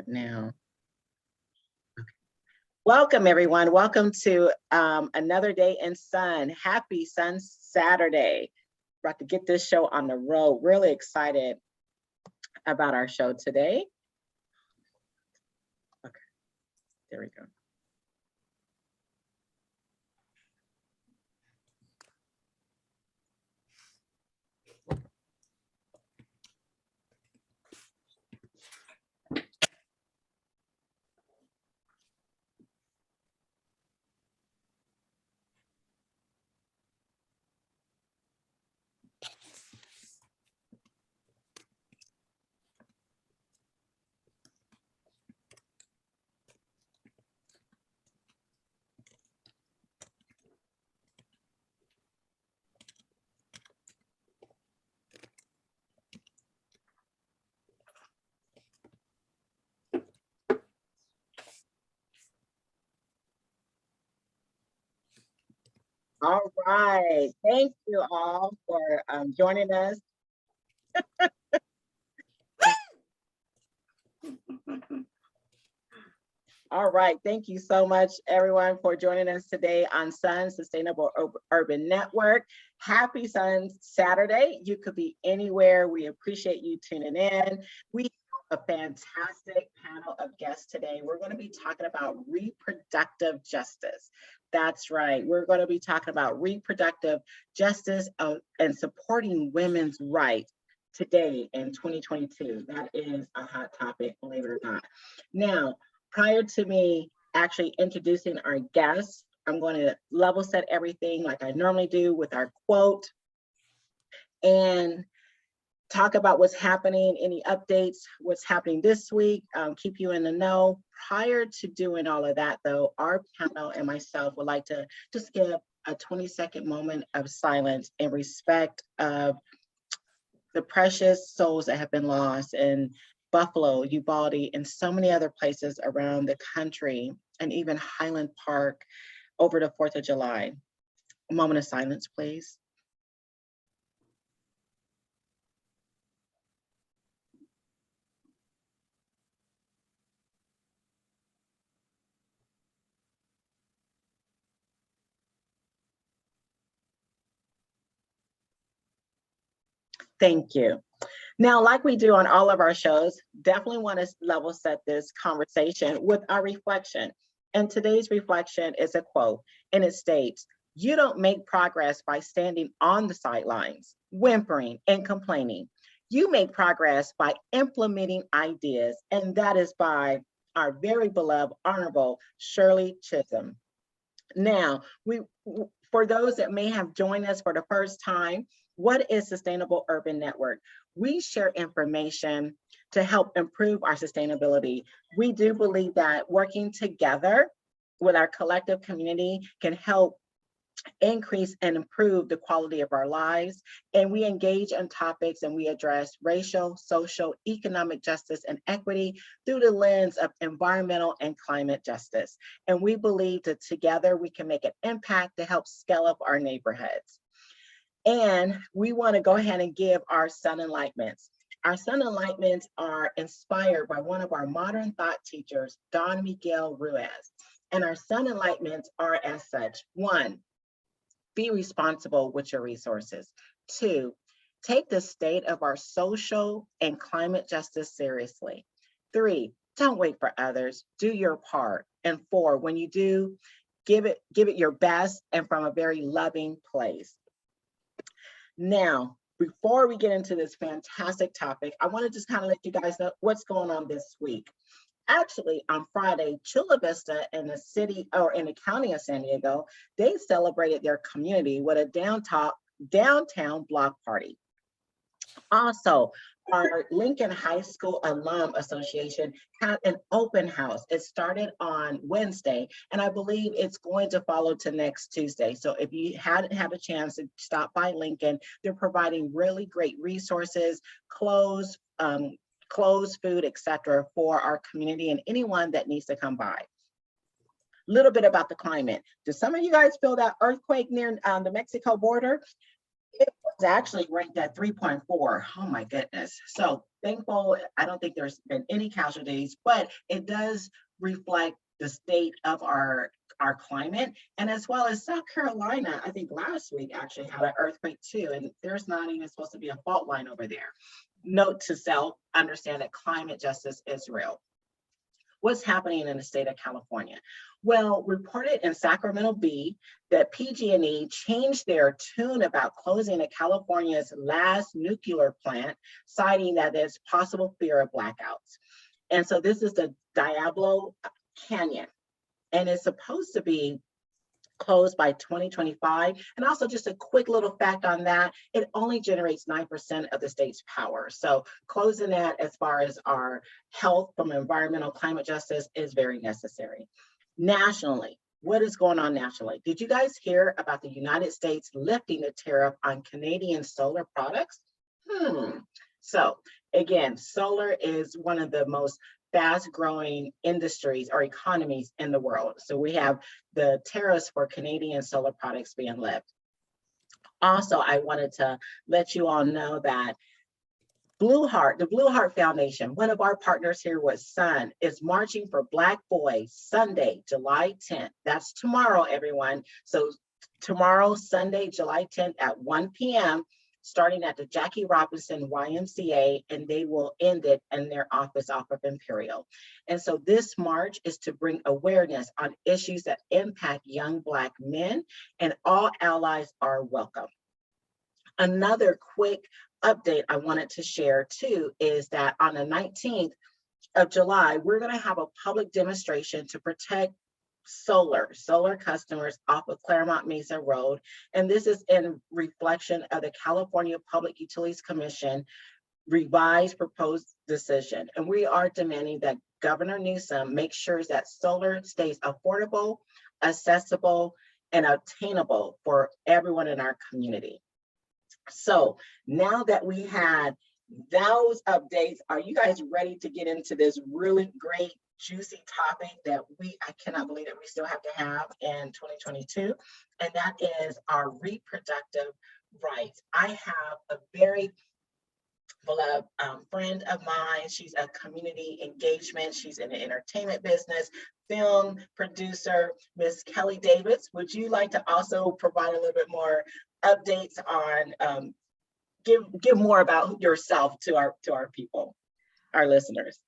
now. Welcome, everyone. Welcome to another day in Sun. Happy Sun Saturday. About to get this show on the road. Really excited about our show today. Okay, there we go. All right. Thank you all for joining us. All right. Thank you so much, everyone, for joining us today on Sun Sustainable Urban Network. Happy Sun Saturday. You could be anywhere. We appreciate you tuning in. We have a fantastic panel of guests today. We're going to be talking about reproductive justice. That's right. We're going to be talking about reproductive justice and supporting women's rights today in 2022. That is a hot topic, believe it or not. Now, prior to me actually introducing our guests, I'm going to level set everything like I normally do with our quote and talk about what's happening, any updates, what's happening this week, keep you in the know. Prior to doing all of that though, our panel and myself would like to just give a 20-second moment of silence in respect of the precious souls that have been lost in Buffalo, Uvalde, and so many other places around the country, and even Highland Park over the 4th of July. A moment of silence, please. Thank you. Now, like we do on all of our shows, definitely want to level set this conversation with our reflection. And today's reflection is a quote, and it states, "You don't make progress by standing on the sidelines, whimpering and complaining. You make progress by implementing ideas," and that is by our very beloved Honorable Shirley Chisholm. Now, for those that may have joined us for the first time, what is Sustainable Urban Network? We share information to help improve our sustainability. We do believe that working together with our collective community can help increase and improve the quality of our lives. And we engage on topics and we address racial, social, economic justice, and equity through the lens of environmental and climate justice. And we believe that together we can make an impact to help scale up our neighborhoods. And we want to go ahead and give our Sun Enlightenments. Our Sun Enlightenments are inspired by one of our modern thought teachers, Don Miguel Ruiz. And our Sun Enlightenments are as such: 1, be responsible with your resources. 2, take the state of our social and climate justice seriously. 3, don't wait for others, do your part. And 4, when you do, give it your best and from a very loving place. Now, before we get into this fantastic topic, I want to just kind of let you guys know what's going on this week. Actually, on Friday, Chula Vista in the city or in the county of San Diego, they celebrated their community with a downtown block party. Also, our Lincoln High School Alum Association had an open house. It started on Wednesday, and I believe it's going to follow to next Tuesday. So if you hadn't had a chance to stop by Lincoln, they're providing really great resources, clothes, food, etc., for our community and anyone that needs to come by. A little bit about the climate. Do some of you guys feel that earthquake near the Mexico border? It was actually ranked at 3.4. Oh my goodness. So thankful. I don't think there's been any casualties, but it does reflect the state of our climate. And as well as South Carolina, I think last week actually had an earthquake too, and there's not even supposed to be a fault line over there. Note to self, understand that climate justice is real. What's happening in the state of California? Well, reported in Sacramento Bee that PG&E changed their tune about closing of California's last nuclear plant, citing that there's possible fear of blackouts. And so this is the Diablo Canyon, and it's supposed to be closed by 2025. And also just a quick little fact on that, it only generates 9% of the state's power. So closing that as far as our health from environmental climate justice is very necessary. Nationally, what is going on nationally? Did you guys hear about the United States lifting the tariff on Canadian solar products? So again, solar is one of the most fast growing industries or economies in the world. So we have the tariffs for Canadian solar products being lifted. Also, I wanted to let you all know that the Blue Heart Foundation, one of our partners here with S.U.N, is marching for Black Boys Sunday, July 10th. That's tomorrow, everyone. So tomorrow, Sunday, July 10th at 1 p.m., starting at the Jackie Robinson YMCA, and they will end it in their office off of Imperial. And so this march is to bring awareness on issues that impact young Black men, and all allies are welcome. Another quick update I wanted to share too is that on the 19th of July, we're going to have a public demonstration to protect solar customers off of Claremont Mesa Road. And this is in reflection of the California Public Utilities Commission revised proposed decision. And we are demanding that Governor Newsom make sure that solar stays affordable, accessible, and obtainable for everyone in our community. So now that we had those updates, are you guys ready to get into this really great juicy topic that I cannot believe that we still have to have in 2022, and that is our reproductive rights. I have a very beloved friend of mine. She's a community engagement. She's in the entertainment business, film producer, Miss Kelly Davis. Would you like to also provide a little bit more updates on, give more about yourself to our people, our listeners?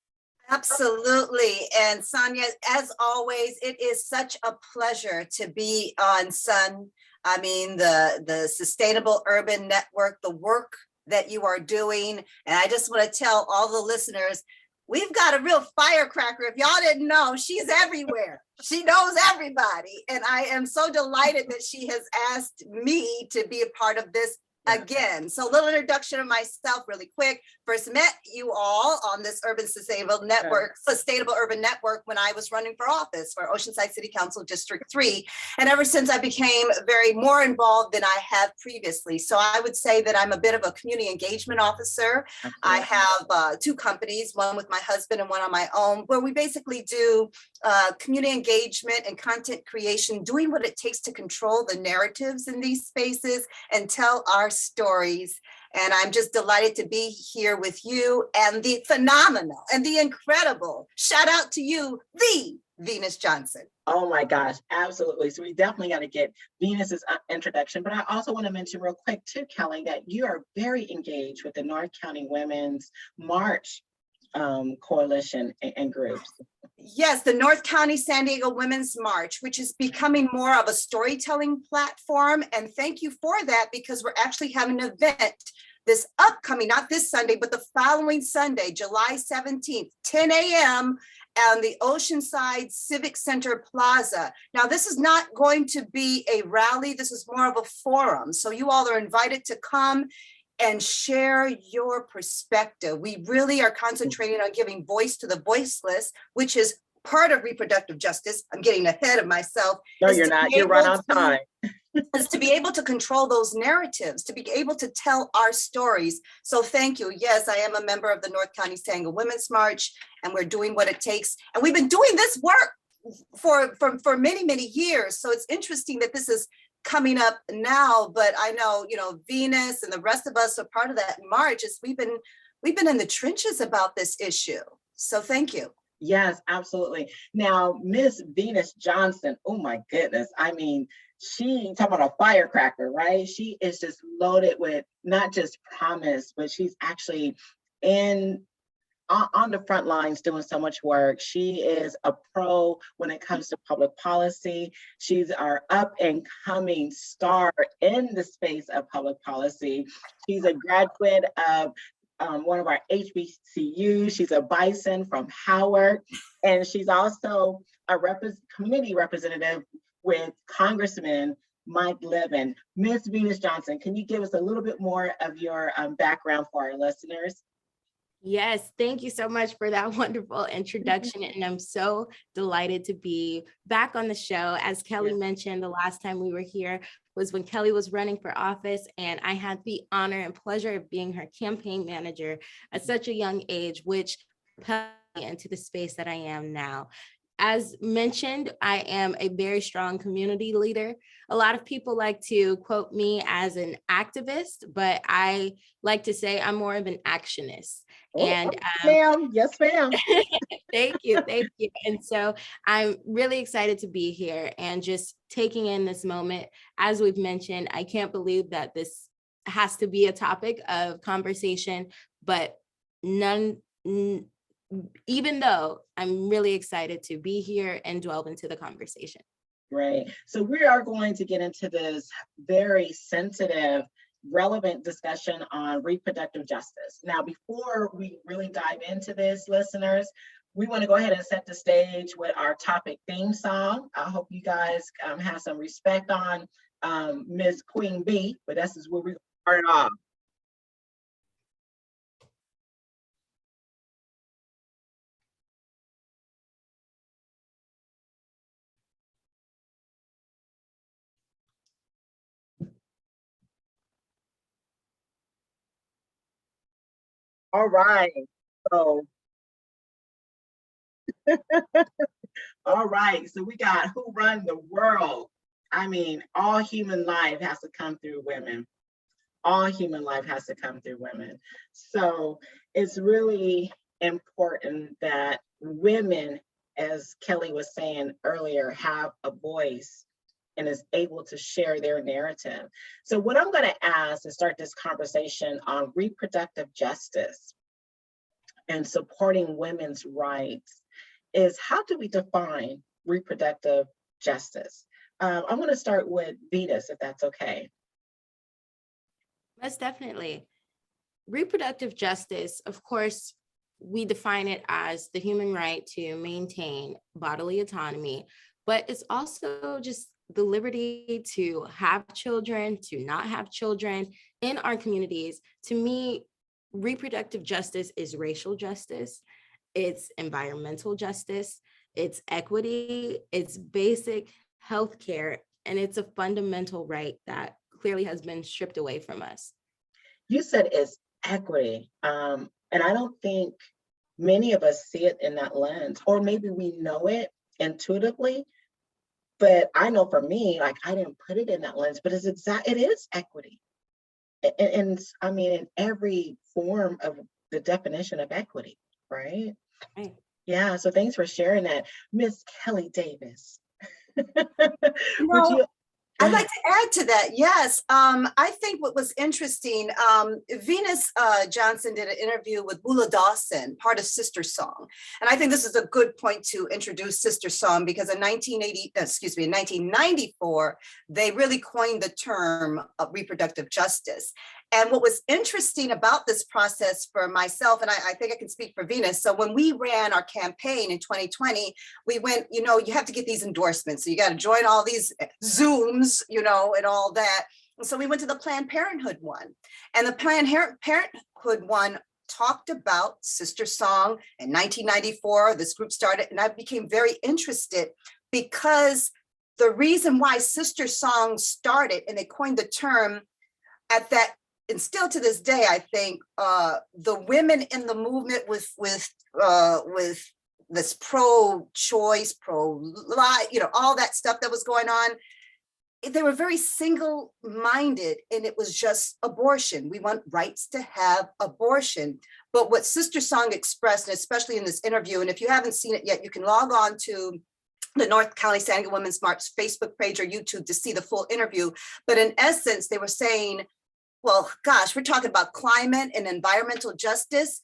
Absolutely. And Sonja, as always, it is such a pleasure to be on S.U.N. I mean, the Sustainable Urban Network, the work that you are doing. And I just want to tell all the listeners, we've got a real firecracker. If y'all didn't know, she's everywhere. She knows everybody. And I am so delighted that she has asked me to be a part of this again. So a little introduction of myself really quick. First met you all on this Sustainable Urban Network when I was running for office for Oceanside City Council District 3. And ever since I became more involved than I have previously. So I would say that I'm a bit of a community engagement officer. Absolutely. I have 2 companies, one with my husband and one on my own, where we basically do community engagement and content creation, doing what it takes to control the narratives in these spaces and tell our stories. And I'm just delighted to be here with you and the phenomenal and the incredible, shout out to you, the Venus Johnson. Oh my gosh, absolutely. So we definitely got to get Venus's introduction, but I also want to mention real quick too, Kelly, that you are very engaged with the North County Women's March coalition and groups. Yes, the North County San Diego Women's March, which is becoming more of a storytelling platform. And thank you for that, because we're actually having an event this upcoming, not this Sunday, but the following Sunday, July 17th, 10 a.m. on the Oceanside Civic Center Plaza. Now, this is not going to be a rally. This is more of a forum. So you all are invited to come and share your perspective. We really are concentrating on giving voice to the voiceless, which is part of reproductive justice. I'm getting ahead of myself. No, you're not. You're right on time. Is to be able to control those narratives, to be able to tell our stories. So thank you. Yes, I am a member of the North County San Diego Women's March, and we're doing what it takes. And we've been doing this work for many, many years. So it's interesting that this is coming up now, but I know, Venus and the rest of us are part of that march. We've been we've been in the trenches about this issue. So thank you. Yes, absolutely. Now, Miss Venus Johnson, oh my goodness. I mean, she talking about a firecracker, right? She is just loaded with not just promise, but she's actually in on the front lines doing so much work. She is a pro when it comes to public policy. She's our up and coming star in the space of public policy. She's a graduate of one of our HBCUs. She's a Bison from Howard, and she's also a community representative with Congressman Mike Levin. Miss Venus Johnson, can you give us a little bit more of your background for our listeners? Yes, thank you so much for that wonderful introduction. And I'm so delighted to be back on the show. As Kelly mentioned, the last time we were here was when Kelly was running for office, and I had the honor and pleasure of being her campaign manager at such a young age, which propelled me into the space that I am now. As mentioned, I am a very strong community leader. A lot of people like to quote me as an activist, but I like to say I'm more of an actionist. And ma'am, yes, ma'am. Thank you. And so I'm really excited to be here and just taking in this moment. As we've mentioned, I can't believe that this has to be a topic of conversation, but even though I'm really excited to be here and delve into the conversation. Great. So we are going to get into this very sensitive, relevant discussion on reproductive justice. Now, before we really dive into this, listeners, we want to go ahead and set the stage with our topic theme song. I hope you guys have some respect on Ms. Queen B, but this is where we start off. All right. So, all right. So we got who run the world. I mean, all human life has to come through women. All human life has to come through women. So it's really important that women, as Kelly was saying earlier, have a voice and is able to share their narrative. So what I'm going to ask to start this conversation on reproductive justice and supporting women's rights is, how do we define reproductive justice? I'm going to start with Venus, if that's okay. Most definitely. Reproductive justice, of course, we define it as the human right to maintain bodily autonomy, but it's also just the liberty to have children, to not have children in our communities. To me, reproductive justice is racial justice, it's environmental justice, it's equity, it's basic healthcare, and it's a fundamental right that clearly has been stripped away from us. You said it's equity, and I don't think many of us see it in that lens, or maybe we know it intuitively, but I know for me, like, I didn't put it in that lens, but it is equity. And I mean, in every form of the definition of equity, right? Right. Yeah, so thanks for sharing that. Miss Kelly Davis. I'd like to add to that. Yes. I think what was interesting, Venus Johnson did an interview with Bula Dawson, part of Sister Song. And I think this is a good point to introduce Sister Song, because in 1994, they really coined the term of reproductive justice. And what was interesting about this process for myself, and I think I can speak for Venus. So when we ran our campaign in 2020, we went, you have to get these endorsements. So you got to join all these Zooms, and all that. And so we went to the Planned Parenthood one. And the Planned Parenthood one talked about Sister Song in 1994. This group started, and I became very interested because the reason why Sister Song started, and they coined the term at that, and still to this day, I think the women in the movement with this pro-choice, pro-life, all that stuff that was going on, they were very single-minded, and it was just abortion. We want rights to have abortion. But what Sister Song expressed, and especially in this interview, and if you haven't seen it yet, you can log on to the North County San Diego Women's March Facebook page or YouTube to see the full interview. But in essence, they were saying, well, gosh, we're talking about climate and environmental justice.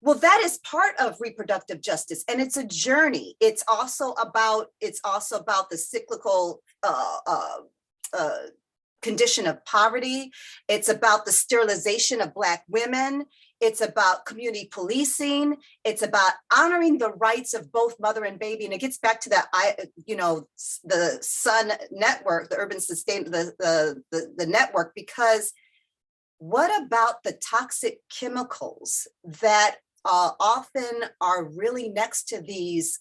Well, that is part of reproductive justice, and it's a journey. It's also about the cyclical condition of poverty. It's about the sterilization of Black women. It's about community policing. It's about honoring the rights of both mother and baby. And it gets back to that, the S.U.N network, the urban sustain, the network, because what about the toxic chemicals that often are really next to these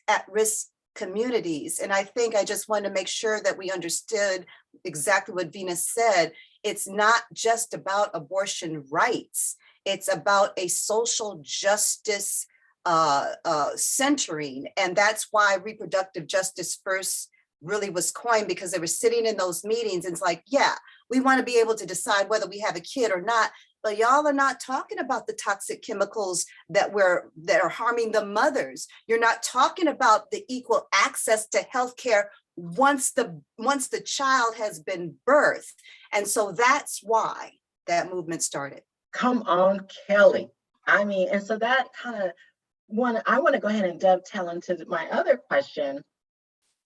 at-risk communities? And I think I just want to make sure that we understood exactly what Venus said. It's not just about abortion rights. It's about a social justice centering. And that's why reproductive justice first really was coined, because they were sitting in those meetings and it's like, yeah, we want to be able to decide whether we have a kid or not, but y'all are not talking about the toxic chemicals that are harming the mothers. You're not talking about the equal access to healthcare once the child has been birthed. And so that's why that movement started. Come on, Kelly. I mean, and so that kind of I want to go ahead and dovetail into my other question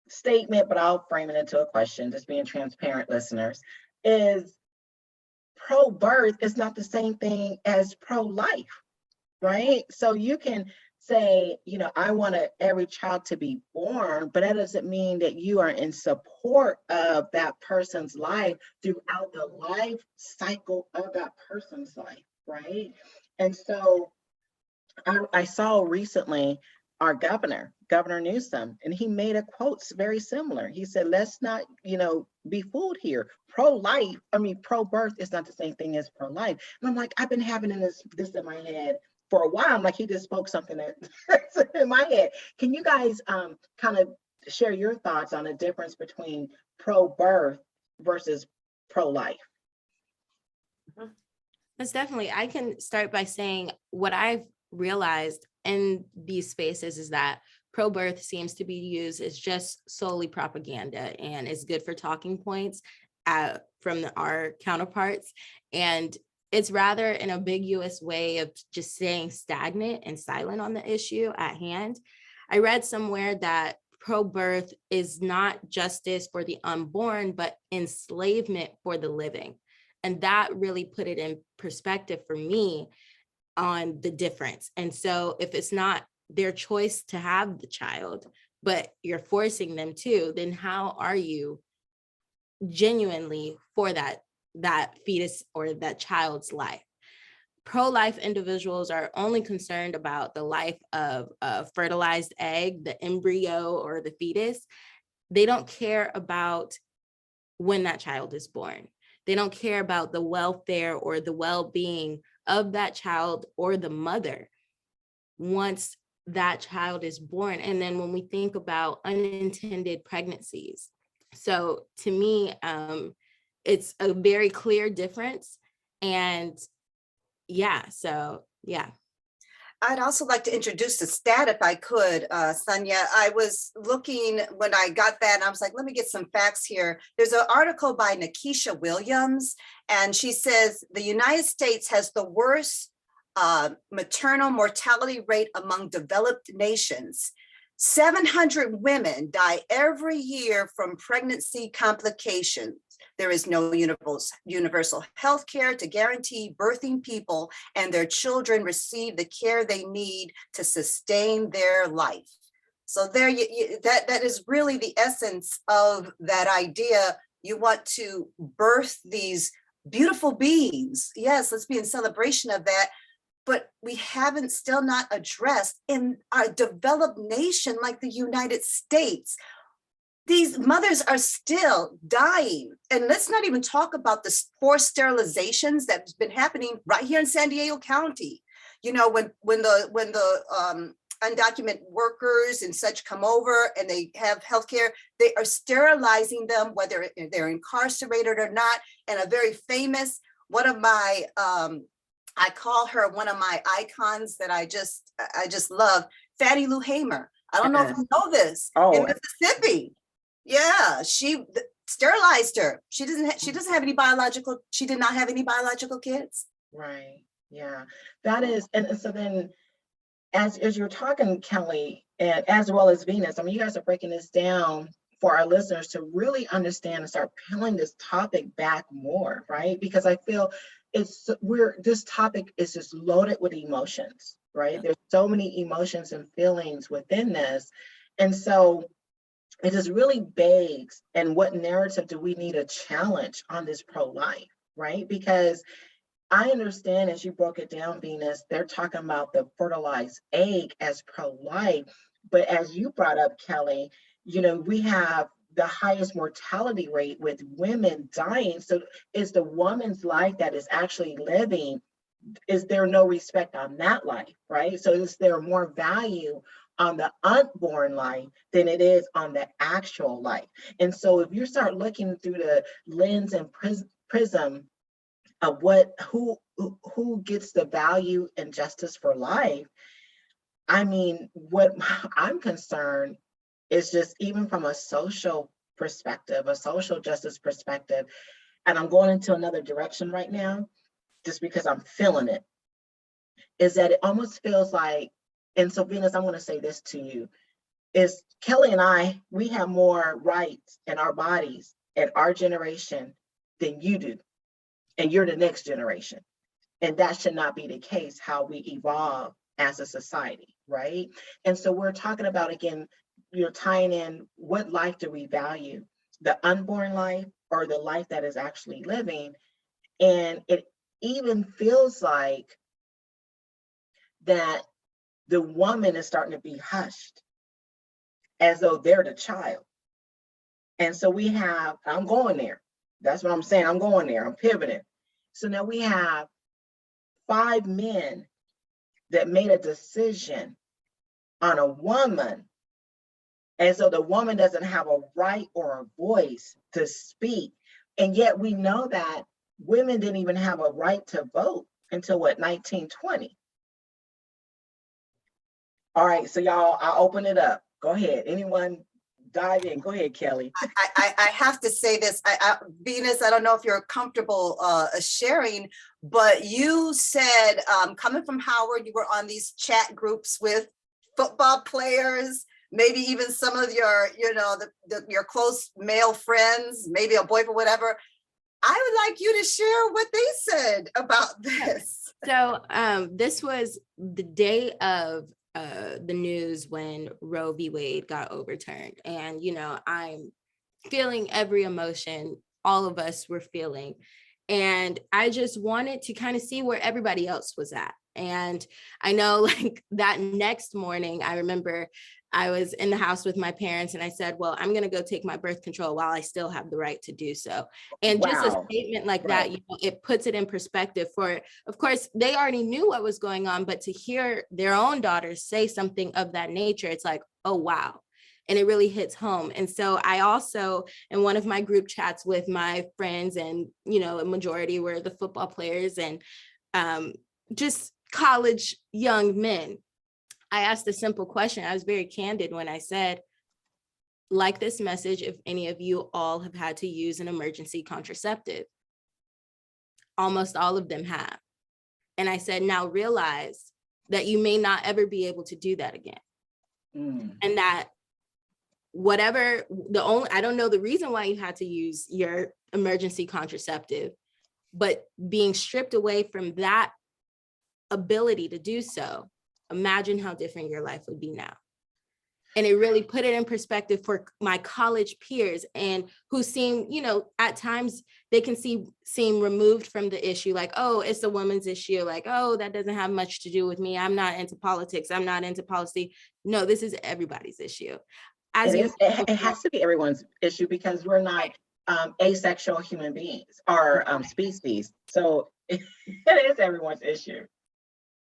statement, but I'll frame it into a question, just being transparent, listeners, is pro-birth is not the same thing as pro-life, right? So you can say, I want every child to be born, but that doesn't mean that you are in support of that person's life throughout the life cycle of that person's life, right? And so I saw recently our Governor Newsom, and he made a quote very similar. He said, let's not, be fooled here. Pro-birth is not the same thing as pro-life. And I'm like, I've been having this in my head for a while. I'm like, he just spoke something that's in my head. Can you guys kind of share your thoughts on the difference between pro-birth versus pro-life? That's definitely, I can start by saying what I've realized in these spaces is that pro-birth seems to be used as just solely propaganda and is good for talking points from our counterparts. And it's rather an ambiguous way of just staying stagnant and silent on the issue at hand. I read somewhere that pro-birth is not justice for the unborn, but enslavement for the living. And that really put it in perspective for me on the difference. And so if it's not their choice to have the child, but you're forcing them to, then how are you genuinely for that fetus or that child's life? Pro-life individuals are only concerned about the life of a fertilized egg, the embryo or the fetus. They don't care about when that child is born. They don't care about the welfare or the well-being of that child or the mother once that child is born. And then when we think about unintended pregnancies, so to me, it's a very clear difference. And I'd also like to introduce the stat if I could, Sonja. I was looking when I got that and I was like, let me get some facts here. There's an article by Nikisha Williams, and she says the United States has the worst maternal mortality rate among developed nations. 700 women die every year from pregnancy complications. There is no universal health care to guarantee birthing people and their children receive the care they need to sustain their life. So there, that is really the essence of that idea. You want to birth these beautiful beings. Yes, let's be in celebration of that. But we haven't still not addressed in our developed nation like the United States. These mothers are still dying. And let's not even talk about the forced sterilizations that's been happening right here in San Diego County. You know, when the undocumented workers and such come over and they have healthcare, they are sterilizing them, whether they're incarcerated or not. And a very famous, one of my, I call her one of my icons that I just love, Fatty Lou Hamer. I don't know if you know this, in Mississippi. Yeah, she sterilized her. She doesn't have any biological, she did not have any biological kids. Right. Yeah, that is, and so then as you're talking, Kelly, and as well as Venus, I mean, you guys are breaking this down for our listeners to really understand and start peeling this topic back more, right? Because I feel this topic is just loaded with emotions, right? There's so many emotions and feelings within this. And so it just really begs, and what narrative do we need to challenge on this pro-life, right? Because I understand, as you broke it down, Venus, they're talking about the fertilized egg as pro-life. But as you brought up, Kelly, we have the highest mortality rate with women dying. So is the woman's life that is actually living, is there no respect on that life, right? So is there more value on the unborn life than it is on the actual life? And so if you start looking through the lens and prism of who gets the value and justice for life, I mean, what I'm concerned is just even from a social perspective, a social justice perspective, and I'm going into another direction right now, just because I'm feeling it, is that it almost feels like, and so Venus, I'm going to say this to you, is Kelly and I, we have more rights in our bodies at our generation than you do. And you're the next generation. And that should not be the case, how we evolve as a society, right? And so we're talking about, again, you're tying in, what life do we value? The unborn life or the life that is actually living? And it even feels like that the woman is starting to be hushed as though they're the child. And so we have, I'm going there. That's what I'm saying. I'm going there. I'm pivoting. So now we have 5 men that made a decision on a woman, and so the woman doesn't have a right or a voice to speak. And yet we know that women didn't even have a right to vote until what, 1920? All right, so y'all, I'll open it up. Go ahead. Anyone dive in. Go ahead, Kelly. I have to say this, Venus, I don't know if you're comfortable sharing, but you said, coming from Howard, you were on these chat groups with football players, maybe even some of your, your close male friends, maybe a boyfriend, whatever. I would like you to share what they said about this. So this was the day of the news when Roe v. Wade got overturned. And, I'm feeling every emotion all of us were feeling. And I just wanted to kind of see where everybody else was at. And I know, like, that next morning, I remember I was in the house with my parents and I said, well, I'm going to go take my birth control while I still have the right to do so. And just a statement like that, it puts it in perspective for, of course, they already knew what was going on, but to hear their own daughters say something of that nature, it's like, oh, wow. And it really hits home. And so I also, in one of my group chats with my friends, and, a majority were the football players and just college young men, I asked a simple question. I was very candid when I said, like this message, if any of you all have had to use an emergency contraceptive. Almost all of them have. And I said, now realize that you may not ever be able to do that again. And that I don't know the reason why you had to use your emergency contraceptive, but being stripped away from that ability to do so, imagine how different your life would be now. And it really put it in perspective for my college peers, and who seem, at times they can seem removed from the issue, like, oh, it's a woman's issue, like, oh, that doesn't have much to do with me. I'm not into politics. I'm not into policy. No, this is everybody's issue. It has to be everyone's issue, because we're not asexual human beings or species. So it is everyone's issue.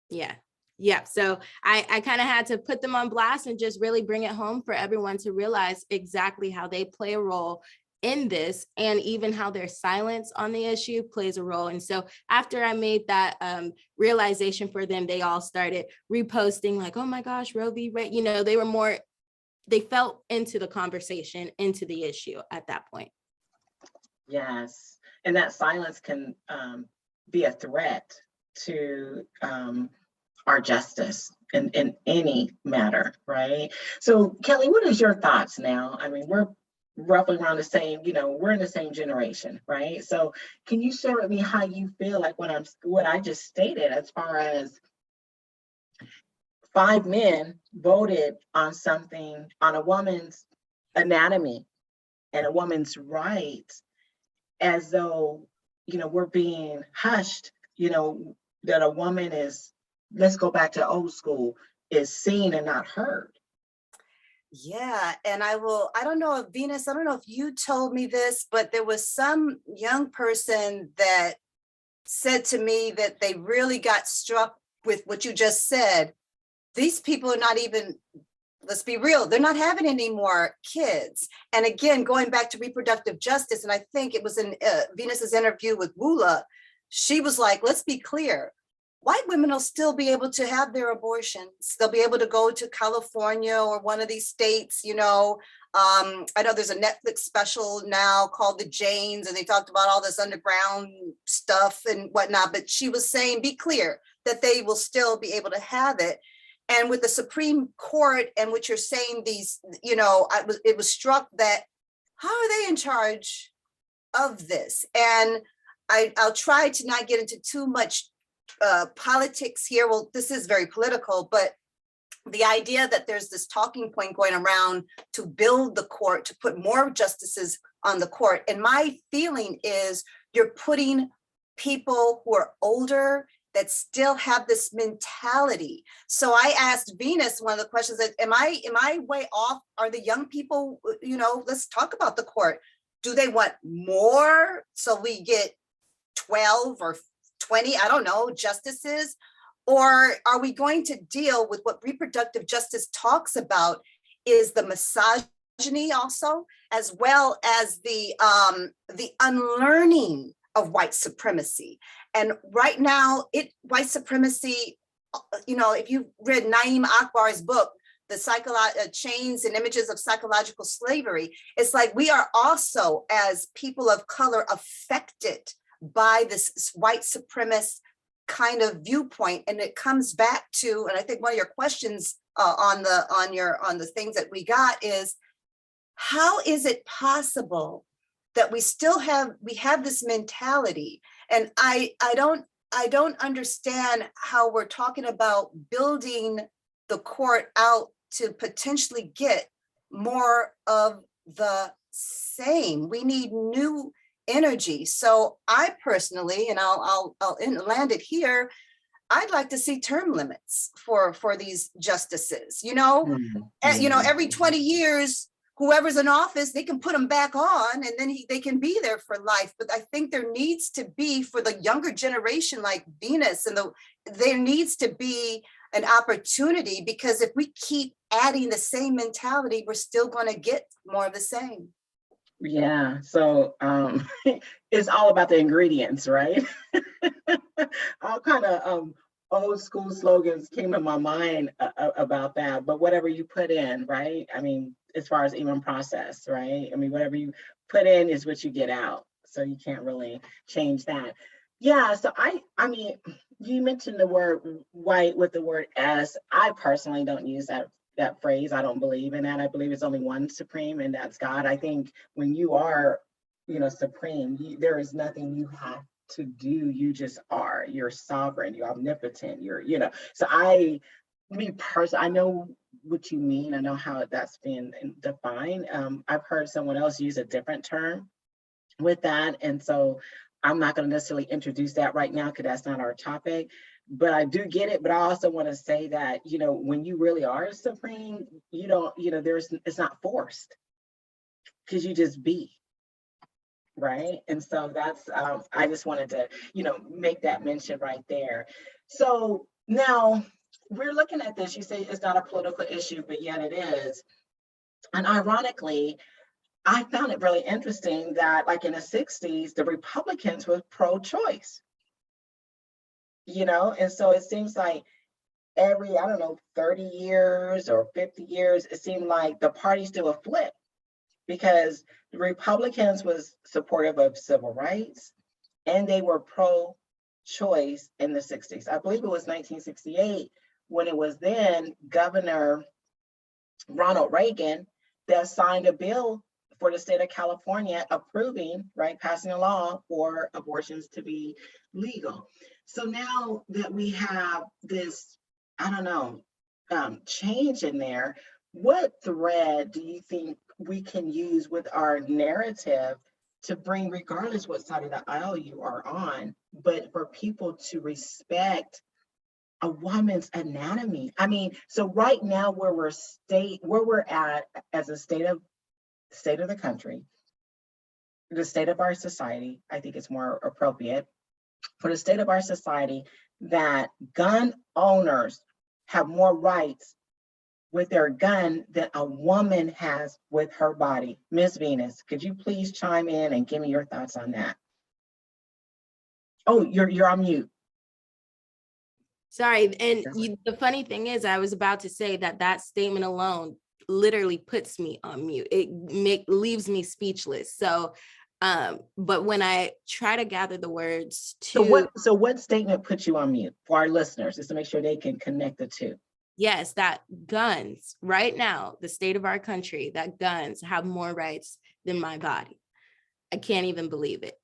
Yeah. Yeah, so I kind of had to put them on blast and just really bring it home for everyone to realize exactly how they play a role in this, and even how their silence on the issue plays a role. And so after I made that realization for them, they all started reposting like, oh my gosh, Roe v. Wade, they felt into the conversation, into the issue at that point. Yes, and that silence can be a threat to our justice in any matter, right? So Kelly, what is your thoughts now? I mean, we're roughly around the same, we're in the same generation, right? So can you share with me how you feel like what I just stated, as far as 5 men voted on something, on a woman's anatomy and a woman's rights, as though, we're being hushed, that a woman is, let's go back to old school, is seen and not heard. Yeah, and I don't know if Venus, I don't know if you told me this, but there was some young person that said to me that they really got struck with what you just said. These people are not even, let's be real, they're not having any more kids. And again, going back to reproductive justice, and I think it was in Venus's interview with Wula, she was like, let's be clear, white women will still be able to have their abortions. They'll be able to go to California or one of these states, I know there's a Netflix special now called The Janes, and they talked about all this underground stuff and whatnot, but she was saying, be clear that they will still be able to have it. And with the Supreme Court and what you're saying, these, it was struck that, how are they in charge of this? And I'll try to not get into too much politics here. Well, this is very political, but the idea that there's this talking point going around to build the court, to put more justices on the court. And my feeling is you're putting people who are older that still have this mentality. So I asked Venus one of the questions that, am I way off? Are the young people, let's talk about the court. Do they want more? So we get 12 or 20, I don't know, justices? Or are we going to deal with what reproductive justice talks about, is the misogyny also, as well as the unlearning of white supremacy. And right now, white supremacy, if you've read Naeem Akbar's book, The Chains and Images of Psychological Slavery, it's like we are also, as people of color, affected by this white supremacist kind of viewpoint. And it comes back to, and I think one of your questions on the things that we got is, how is it possible that we have this mentality? And I don't understand how we're talking about building the court out to potentially get more of the same. We need new energy. So I personally, and I'll land it here, I'd like to see term limits for these justices. Every 20 years, whoever's in office, they can put them back on, and then they can be there for life. But I think there needs to be, for the younger generation like Venus, and there needs to be an opportunity, because if we keep adding the same mentality, we're still going to get more of the same. Yeah, so it's all about the ingredients, right? All kind of old school slogans came to my mind about that, but whatever you put in, right? I mean, as far as even process, right? I mean, whatever you put in is what you get out. So you can't really change that. Yeah, so I mean, you mentioned the word white with the word S. I personally don't use that phrase. I don't believe in that. I believe it's only one supreme, and that's God. I think when you are, supreme, there is nothing you have to do. You just are. You're sovereign. You're omnipotent. So me personally, I know what you mean. I know how that's been defined. I've heard someone else use a different term with that, and so I'm not going to necessarily introduce that right now because that's not our topic. But I do get it. But I also want to say that, when you really are supreme, it's not forced, because you just be, right? And so that's, I just wanted to, make that mention right there. So now we're looking at this, you say it's not a political issue, but yet it is. And ironically, I found it really interesting that like in the 60s, the Republicans were pro-choice, and so it seems like every, I don't know, 30 years or 50 years, it seemed like the parties do a flip because the Republicans was supportive of civil rights and they were pro-choice in the 60s. I believe it was 1968 when it was then Governor Ronald Reagan that signed a bill for the state of California approving, right, passing a law for abortions to be legal. So now that we have this, I don't know, change in there, what thread do you think we can use with our narrative to bring, regardless what side of the aisle you are on, but for people to respect a woman's anatomy? I mean, so right now where we're at as a state of the country, the state of our society, I think it's more appropriate for the state of our society that gun owners have more rights with their gun than a woman has with her body. Miss Venus, could you please chime in and give me your thoughts on that? Oh, you're on mute. Sorry. And the funny thing is, I was about to say that statement alone literally puts me on mute. It leaves me speechless. So, but when I try to gather the words to. So what statement puts you on mute for our listeners, just to make sure they can connect the two? Yes, that guns right now, the state of our country, that guns have more rights than my body. I can't even believe it.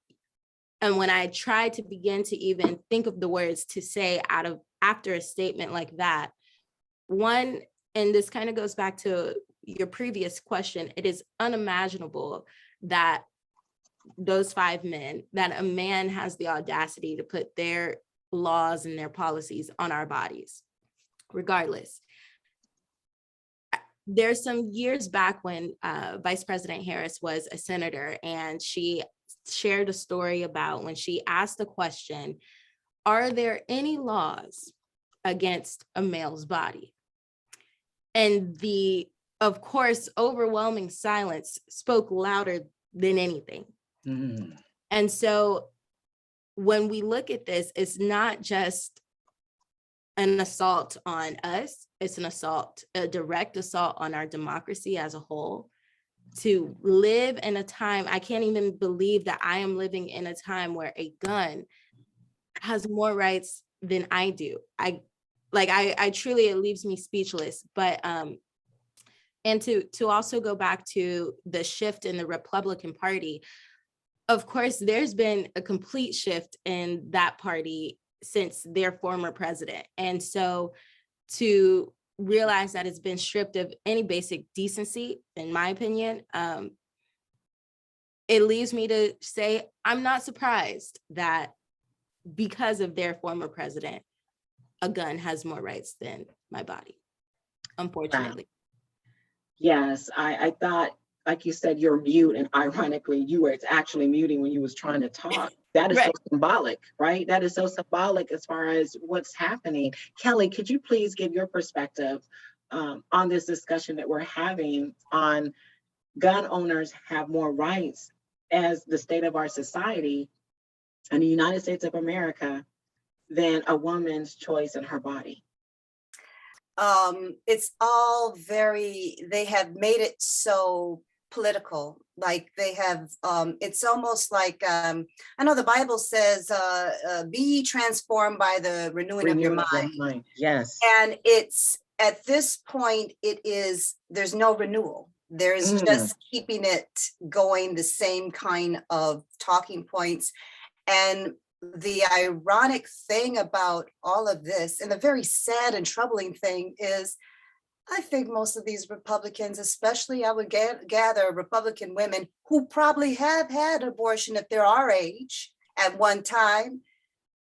And when I try to begin to even think of the words to say after a statement like that, one, and this kind of goes back to your previous question, it is unimaginable that those 5 men, that a man has the audacity to put their laws and their policies on our bodies, regardless. There's some years back when Vice President Harris was a senator, and she shared a story about when she asked the question, are there any laws against a male's body? And the, of course, overwhelming silence spoke louder than anything. Mm. And so when we look at this, it's not just an assault on us, it's an assault, a direct assault on our democracy as a whole. To live in a time, I can't even believe that I am living in a time where a gun has more rights than I do. I truly, it leaves me speechless. But and to also go back to the shift in the Republican Party, of course, there's been a complete shift in that party since their former president. And so to realize that it's been stripped of any basic decency, in my opinion, it leaves me to say, I'm not surprised that because of their former president, a gun has more rights than my body, unfortunately. Yes, I thought, like you said, you're mute, and ironically, you were actually muting when you was trying to talk. That is Right. so symbolic, right? That is so symbolic as far as what's happening. Kelly, could you please give your perspective on this discussion that we're having on gun owners have more rights as the state of our society in the United States of America than a woman's choice in her body? It's all they have made it so political. Like they have, it's almost like, I know the Bible says, be transformed by the renewing of your mind. Yes. And it's, at this point, there's no renewal. There's just keeping it going, the same kind of talking points. And the ironic thing about all of this, and the very sad and troubling thing, is I think most of these Republicans, especially I would gather Republican women who probably have had abortion at their our age at one time,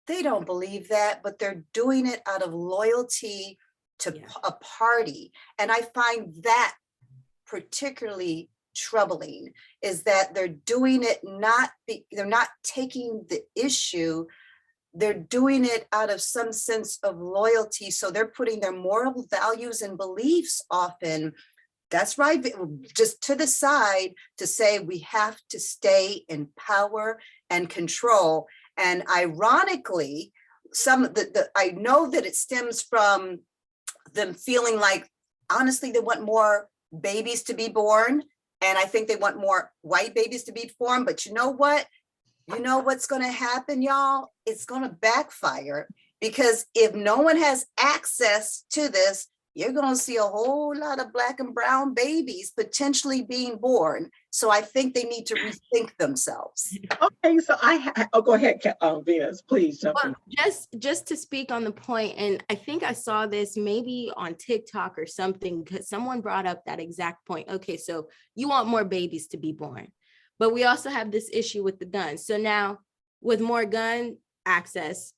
they don't believe that, but they're doing it out of loyalty to a party. And I find that particularly troubling, is that they're doing it they're not taking the issue they're doing it out of some sense of loyalty. So they're putting their moral values and beliefs often, that's right, just to the side to say we have to stay in power and control. And ironically, some of I know that it stems from them feeling like, honestly, they want more babies to be born. And I think they want more white babies to be born. But you know what? You know what's going to happen, y'all? It's going to backfire, because if no one has access to this, you're going to see a whole lot of Black and brown babies potentially being born. So I think they need to rethink themselves. Okay, so go ahead, Venus, please jump in. Well, just to speak on the point, and I think I saw this maybe on TikTok or something, because someone brought up that exact point. Okay, so you want more babies to be born, but we also have this issue with the guns. So now with more gun access,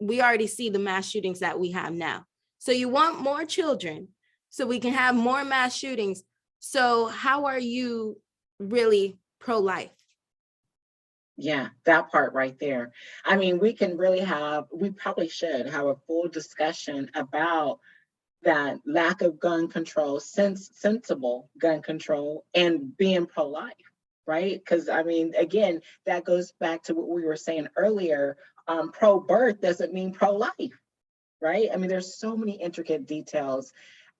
we already see the mass shootings that we have now. So you want more children so we can have more mass shootings. So how are you really pro-life? Yeah, that part right there. I mean, we probably should have a full discussion about that lack of gun control, sensible gun control, and being pro-life, right? Because I mean, again, that goes back to what we were saying earlier. Pro-birth doesn't mean pro-life, right? I mean, there's so many intricate details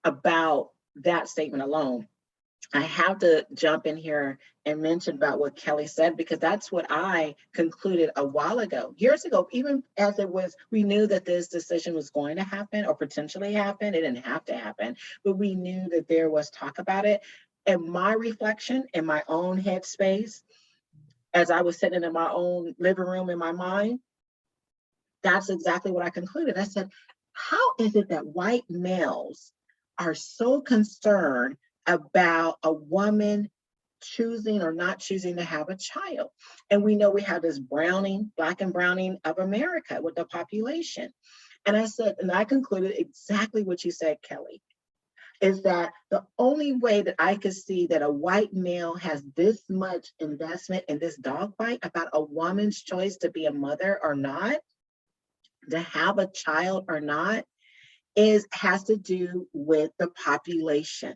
about that statement alone. I have to jump in here and mention about what Kelly said, because that's what I concluded a while ago, years ago, even as we knew that this decision was going to happen or potentially happen. It didn't have to happen, but we knew that there was talk about it. And my reflection in my own headspace, as I was sitting in my own living room in my mind, that's exactly what I concluded. I said, how is it that white males are so concerned about a woman choosing or not choosing to have a child? And we know we have this Black and browning of America with the population. And I said, and I concluded exactly what you said, Kelly, is that the only way that I could see that a white male has this much investment in this dogfight about a woman's choice to be a mother or not, to have a child or not, has to do with the population,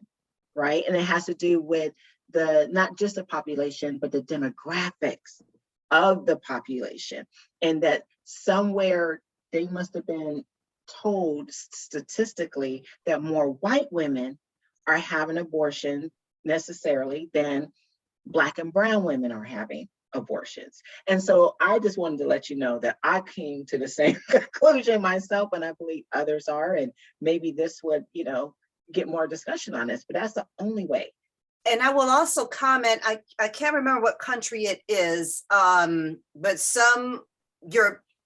right? And it has to do with not just the population, but the demographics of the population. And that somewhere they must have been told statistically that more white women are having abortion necessarily than Black and brown women are having abortions. And so I just wanted to let you know that I came to the same conclusion myself, and I believe others are, and maybe this would, get more discussion on this, but that's the only way. And I will also comment, I can't remember what country it is, but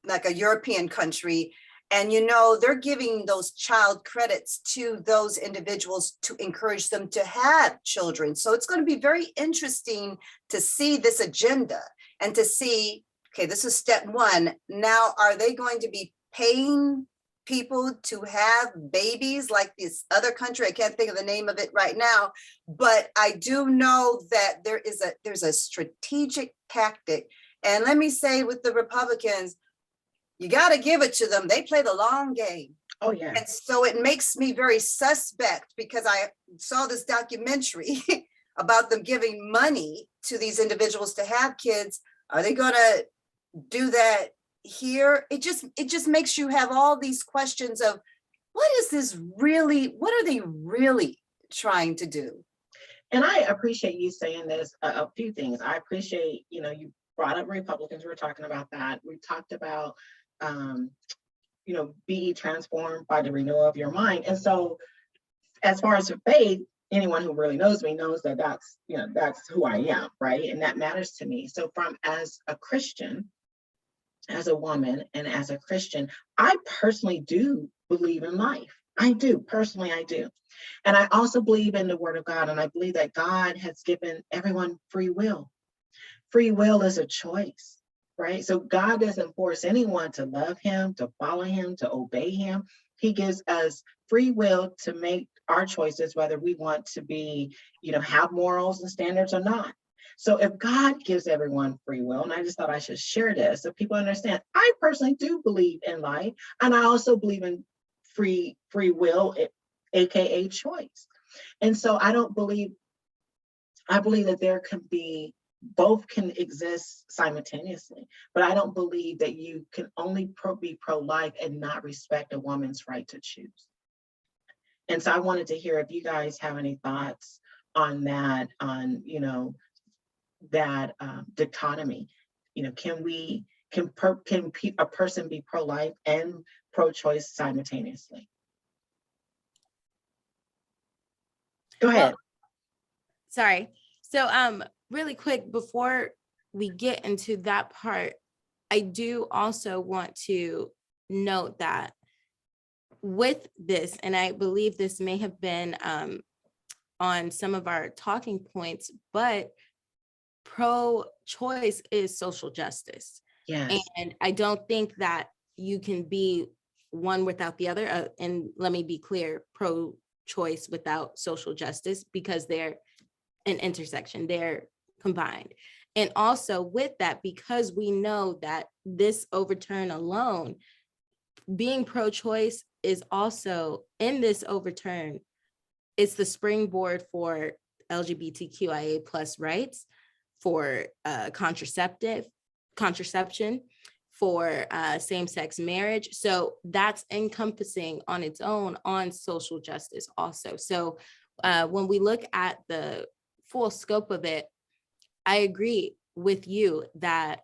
like a European country, and they're giving those child credits to those individuals to encourage them to have children. So it's going to be very interesting to see this agenda and to see, okay, this is step one. Now, are they going to be paying people to have babies like this other country? I can't think of the name of it right now, but I do know that there's a strategic tactic. And let me say, with the Republicans, you got to give it to them. They play the long game. Oh, yeah. And so it makes me very suspect, because I saw this documentary about them giving money to these individuals to have kids. Are they going to do that here? It just makes you have all these questions of what are they really trying to do? And I appreciate you saying this, a few things. I appreciate, you brought up Republicans. We were talking about that. We talked about, be transformed by the renewal of your mind. And so as far as faith, anyone who really knows me knows that that's who I am, right? And that matters to me. So as a Christian, as a woman, and as a Christian, I personally do believe in life. I do, personally, I do. And I also believe in the Word of God, and I believe that God has given everyone free will. Free will is a choice, right? So God doesn't force anyone to love him, to follow him, to obey him. He gives us free will to make our choices, whether we want to be, have morals and standards or not. So if God gives everyone free will, and I just thought I should share this so people understand, I personally do believe in life, and I also believe in free will, aka choice. And so I believe that there can be, both can exist simultaneously, but I don't believe that you can only be pro-life and not respect a woman's right to choose. And so I wanted to hear if you guys have any thoughts on that, on, that dichotomy. Can a person be pro-life and pro-choice simultaneously? Go ahead. Well, sorry. So really quick, before we get into that part, I do also want to note that with this, and I believe this may have been on some of our talking points, but pro-choice is social justice. Yes. And I don't think that you can be one without the other. And let me be clear, pro-choice without social justice, because they're an intersection, they're combined. And also with that, because we know that this overturn alone, being pro-choice is also in this overturn, it's the springboard for LGBTQIA plus rights, for contraception, for same-sex marriage. So that's encompassing on its own on social justice also. So when we look at the full scope of it, I agree with you that,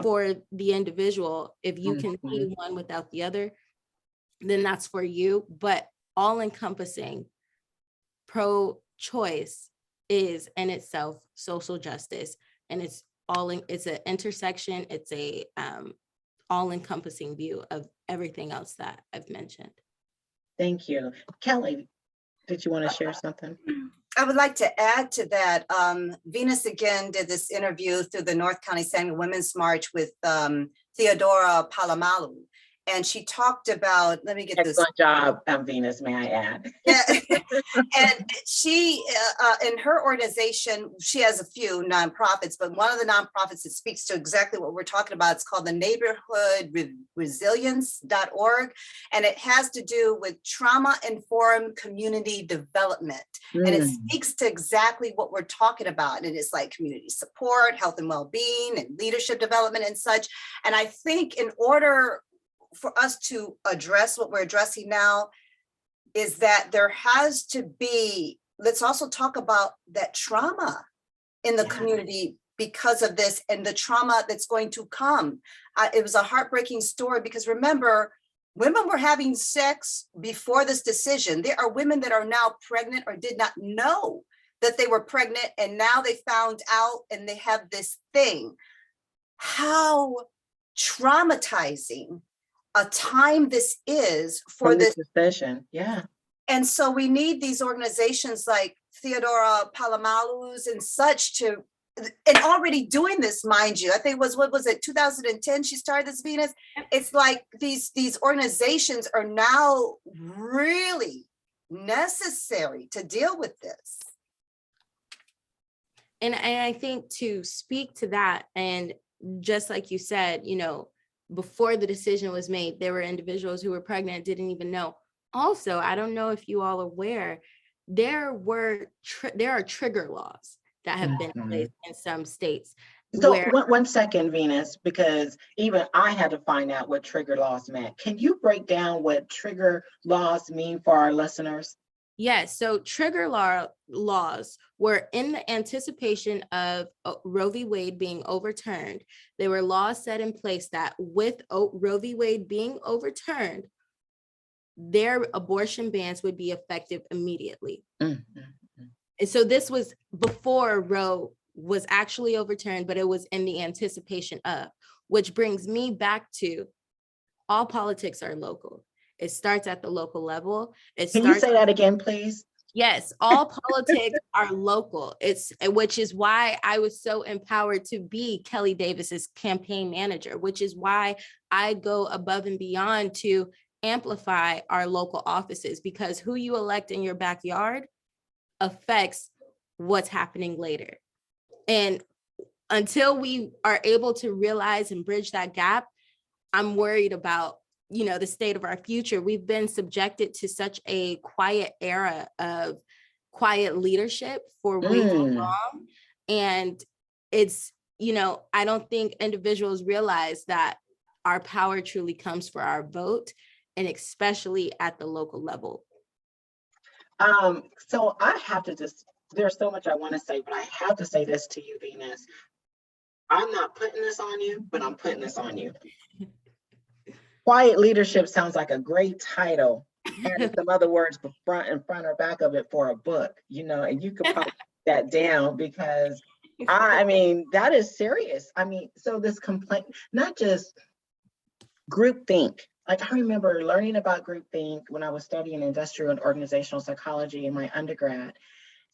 for the individual, if you can be one without the other, then that's for you. But all encompassing pro-choice is in itself social justice, and it's an intersection, it's a all-encompassing view of everything else that I've mentioned. Thank you. Kelly, did you want to share something? I would like to add to that. Venus again did this interview through the North County Sangre Women's March with Theodora Palomalu. And she talked about, let me get this. Excellent job, Venus, may I add. Yeah. And she, in her organization, she has a few nonprofits, but one of the nonprofits that speaks to exactly what we're talking about, it's called the neighborhoodresilience.org. And it has to do with trauma-informed community development. And it speaks to exactly what we're talking about. And it's like community support, health and well-being, and leadership development and such. And I think in order for us to address what we're addressing now, is that there has to be, let's also talk about that trauma in the community because of this, and the trauma that's going to come. It was a heartbreaking story because remember, women were having sex before this decision. There are women that are now pregnant or did not know that they were pregnant, and now they found out and they have this thing. How traumatizing a time this is for this decision. Yeah. And so we need these organizations like Theodora Palomalu's and such to, and already doing this, mind you. I think what was it, 2010 she started this, Venus? It's like these organizations are now really necessary to deal with this. And I think to speak to that, and just like you said, before the decision was made, there were individuals who were pregnant, didn't even know. Also, I don't know if you all are aware, there are trigger laws that have been placed in some states. So one second, Venus, because even I had to find out what trigger laws meant. Can you break down what trigger laws mean for our listeners? Yes, so trigger laws were in the anticipation of Roe v. Wade being overturned. There were laws set in place that with Roe v. Wade being overturned, their abortion bans would be effective immediately. And so this was before Roe was actually overturned, but it was in the anticipation of, which brings me back to all politics are local. It starts at the local level. Can you say that again, please? Yes, all politics are local. Which is why I was so empowered to be Kelly Davis's campaign manager, which is why I go above and beyond to amplify our local offices, because who you elect in your backyard affects what's happening later. And until we are able to realize and bridge that gap, I'm worried about, the state of our future. We've been subjected to such a quiet era of quiet leadership for way too long. And it's, I don't think individuals realize that our power truly comes for our vote, and especially at the local level. So I have to there's so much I want to say, but I have to say this to you, Venus. I'm not putting this on you, but I'm putting this on you. Quiet leadership sounds like a great title. Added some other words front or back of it for a book, and you could probably put that down, because I mean, that is serious. I mean, so this complaint, not just groupthink. Like, I remember learning about groupthink when I was studying industrial and organizational psychology in my undergrad.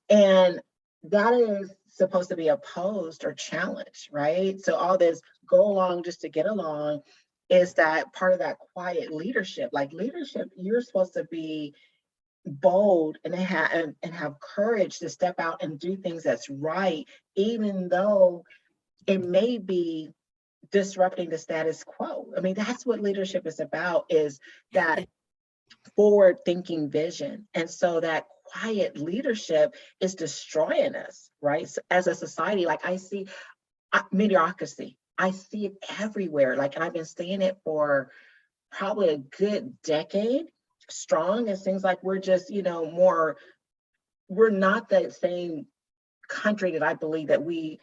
And that is supposed to be opposed or challenged, right? So all this go along just to get along is that part of that quiet leadership. Like, leadership, you're supposed to be bold and have courage to step out and do things that's right, even though it may be disrupting the status quo. I mean, that's what leadership is about, is that forward thinking vision. And so that quiet leadership is destroying us, right? So as a society, like, I see mediocrity. I see it everywhere. Like, and I've been seeing it for probably a good decade strong. It seems like we're just, we're not the same country that I believe that we,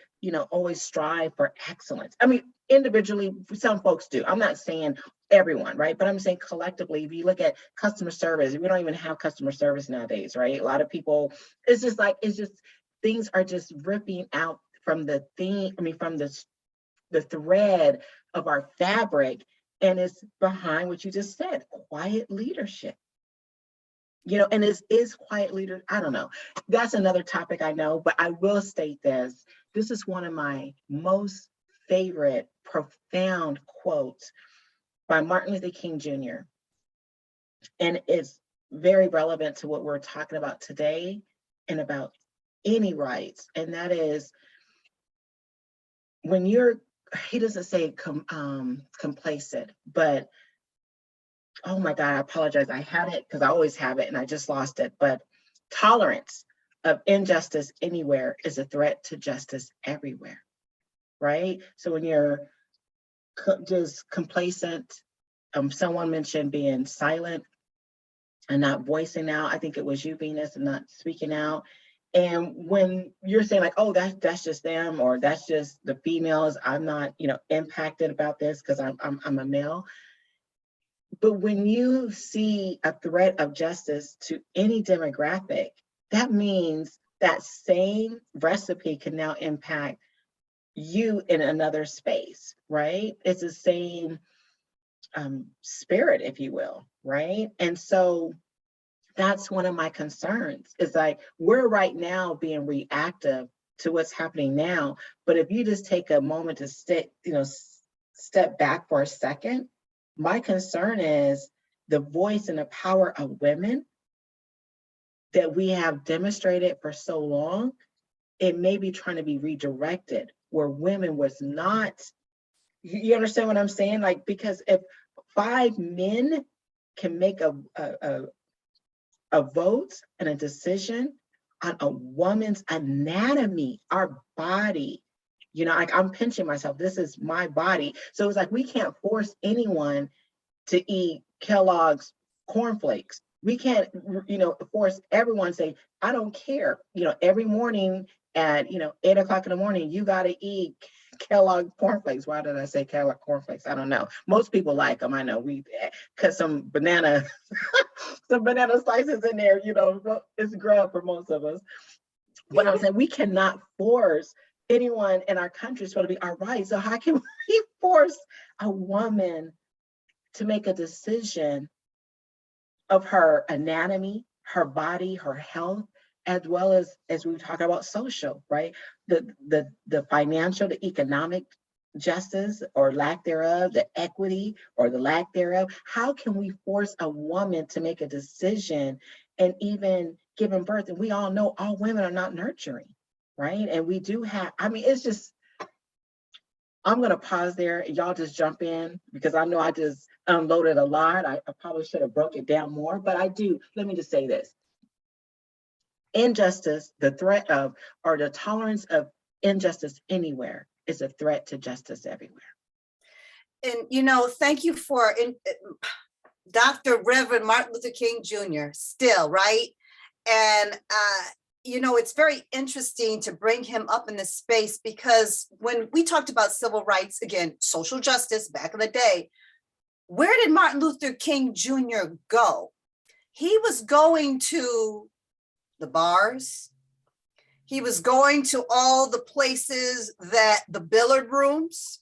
always strive for excellence. I mean, individually, some folks do. I'm not saying everyone, right? But I'm saying collectively, if you look at customer service, we don't even have customer service nowadays, right? A lot of people, it's just things are just ripping out from the theme, from the thread of our fabric, and it's behind what you just said, quiet leadership. And is quiet leader, I don't know. That's another topic, I know, but I will state this. This is one of my most favorite, profound quotes by Martin Luther King Jr. And it's very relevant to what we're talking about today and about any rights. And that is, when he doesn't say complacent, but oh my God, I apologize. I had it because I always have it and I just lost it. But tolerance of injustice anywhere is a threat to justice everywhere, right? So when you're just complacent, someone mentioned being silent and not voicing out. I think it was you, Venus, and not speaking out. And when you're saying like, oh, that's just them, or that's just the females, I'm not, impacted about this because I'm a male. But when you see a threat of justice to any demographic, that means that same recipe can now impact you in another space, right? It's the same spirit, if you will, right? And so that's one of my concerns. Is like, we're right now being reactive to what's happening now. But if you just take a moment to step back for a second, my concern is the voice and the power of women that we have demonstrated for so long. It may be trying to be redirected where women was not. You understand what I'm saying? Like, because if 5 men can make a vote and a decision on a woman's anatomy, our body, like, I'm pinching myself. This is my body. So it's like, we can't force anyone to eat Kellogg's cornflakes. We can't, force everyone to say, I don't care. Every morning at, 8 o'clock in the morning, you got to eat Kellogg cornflakes. Why did I say Kellogg cornflakes? I don't know. Most people like them. I know we cut some banana, some banana slices in there. It's grub for most of us. But I'm saying we cannot force anyone in our country. It's supposed to be our right. So how can we force a woman to make a decision of her anatomy, her body, her health, as well as we talk about social, right? The financial, the economic justice or lack thereof, the equity or the lack thereof. How can we force a woman to make a decision and even giving birth? And we all know all women are not nurturing. right? And we do have, I mean, it's just, I'm going to pause there. Y'all just jump in because I know I just unloaded a lot. I probably should have broke it down more, but I do. Let me just say this. Injustice, the threat of, or the tolerance of injustice anywhere is a threat to justice everywhere. And, thank you for Dr. Reverend Martin Luther King Jr. still, right? And, it's very interesting to bring him up in this space because when we talked about civil rights, again, social justice back in the day, where did Martin Luther King Jr. go? He was going to the bars. He was going to all the places the billiard rooms.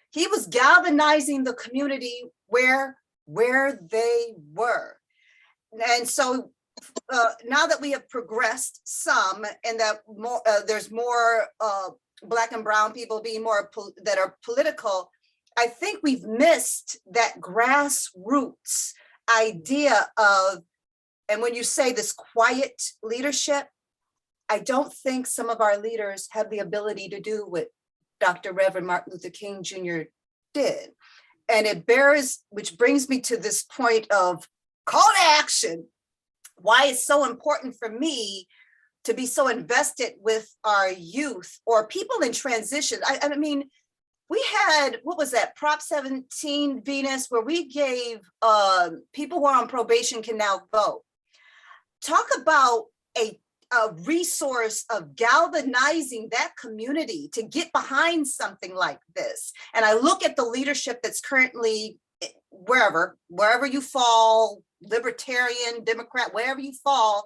He was galvanizing the community where they were. And so now that we have progressed some and that there's more Black and brown people being more that are political, I think we've missed that grassroots idea of, and when you say this quiet leadership, I don't think some of our leaders have the ability to do what Dr. Reverend Martin Luther King Jr. did. And it bears, which brings me to this point of call to action, why it's so important for me to be so invested with our youth or people in transition. I mean, we had, what was that, Prop 17 Venus, where we gave people who are on probation can now vote. Talk about a resource of galvanizing that community to get behind something like this. And I look at the leadership that's currently wherever you fall, libertarian, Democrat, wherever you fall,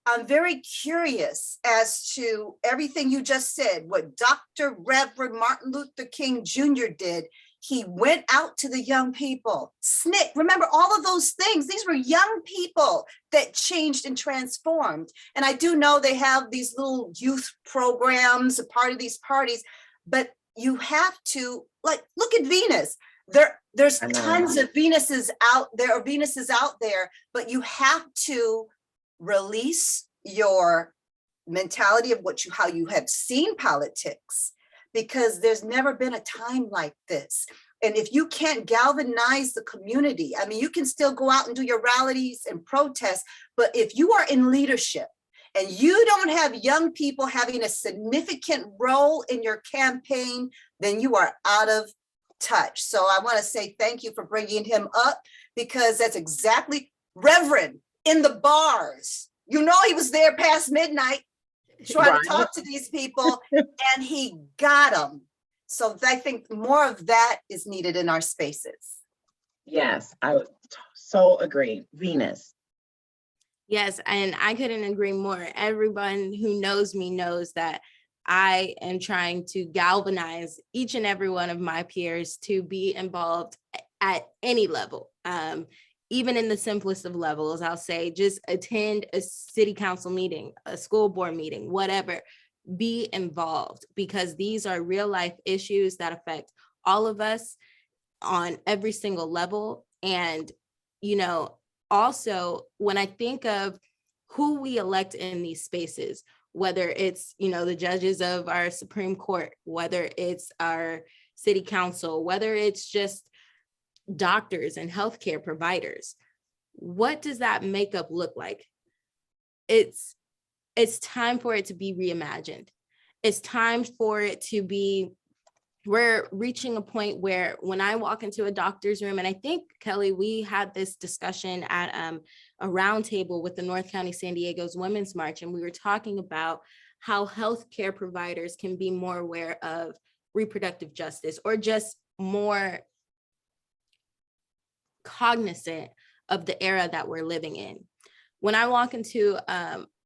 I'm very curious as to everything you just said, what Dr. Reverend Martin Luther King Jr. did. He went out to the young people. SNCC, remember all of those things. These were young people that changed and transformed. And I do know they have these little youth programs, a part of these parties, but you have to, like, look at Venus. There's tons of Venuses out there, but you have to release your mentality of how you have seen politics, because there's never been a time like this. And if you can't galvanize the community, I mean, you can still go out and do your rallies and protests, but if you are in leadership and you don't have young people having a significant role in your campaign, then you are out of touch. So I want to say thank you for bringing him up, because that's exactly Reverend in the bars. He was there past midnight trying to talk to these people, and he got them. So I think more of that is needed in our spaces. Yes, I would so agree. Venus. Yes, and I couldn't agree more. Everyone who knows me knows that I am trying to galvanize each and every one of my peers to be involved at any level. Even in the simplest of levels, I'll say just attend a city council meeting, a school board meeting, whatever, be involved, because these are real life issues that affect all of us on every single level. And, also when I think of who we elect in these spaces, whether it's, the judges of our Supreme Court, whether it's our city council, whether it's just doctors and healthcare providers, what does that makeup look like? It's time for it to be reimagined. It's time for it to be, we're reaching a point where when I walk into a doctor's room, and I think, Kelly, we had this discussion at a roundtable with the North County San Diego's Women's March, and we were talking about how healthcare providers can be more aware of reproductive justice, or just more cognizant of the era that we're living in. When I walk into